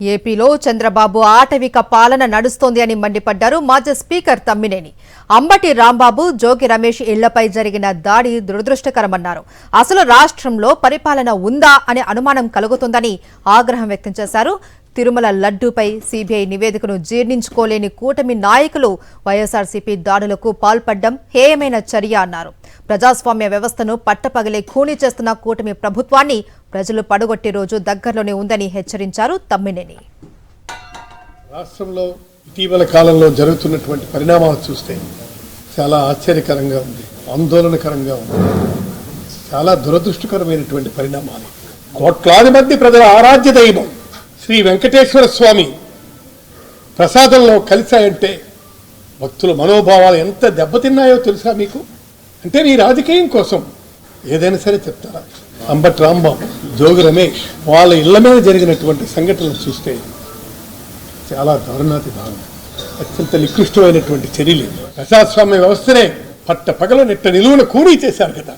ఏపీలో చంద్రబాబు ఆటవిక పాలన నడుస్తోంది అని మండిపడ్డారు మాజీ స్పీకర్ తమ్మినేని. అంబటి రాంబాబు, జోగి రమేష్ ఇళ్లపై జరిగిన దాడి దురదృష్టకరమన్నారు. అసలు రాష్ట్రంలో పరిపాలన ఉందా అనే అనుమానం కలుగుతుందని ఆగ్రహం వ్యక్తం చేశారు. తిరుమల లడ్డూపై సీబీఐ నివేదికను జీర్ణించుకోలేని కూటమి నాయకులు వైఎస్ఆర్సీపీ దాడులకు పాల్పడ్డం హేయమైన చర్య అన్నారు. ప్రజాస్వామ్య వ్యవస్థను పట్టపగలే ఖూనీ చేస్తున్న కూటమి ప్రభుత్వాన్ని ప్రజలు పడగొట్టే రోజు దగ్గరలోనే ఉందని హెచ్చరించారు తమ్మినేని. రాష్ట్రంలో ఇటీవల కాలంలో జరుగుతున్నటువంటి పరిణామాలు చూస్తే చాలా ఆశ్చర్యకరంగా ఉంది, ఆందోళనకరంగా ఉంది, చాలా దురదృష్టకరమైనటువంటి పరిణామాలు. కోట్లాది మంది ప్రజల ఆరాధ్య దైవం శ్రీ వెంకటేశ్వర స్వామి ప్రసాదంలో కలిశాయంటే భక్తుల మనోభావాలు ఎంత దెబ్బతిన్నాయో తెలుసా మీకు? అంటే మీ రాజకీయం కోసం ఏదైనా సరే చెప్తారా? అంబటి రాంబాబు, జోగి రమేష్ వాళ్ళ ఇళ్ల మీద జరిగినటువంటి సంఘటనలు చూస్తే చాలా దారుణాతి దారుణం, అత్యంత నికృష్టమైనటువంటి చర్యలు. ప్రజాస్వామ్య వ్యవస్థనే పట్ట పగల నెట్ట నిలువున కూనీ చేశారు కదా.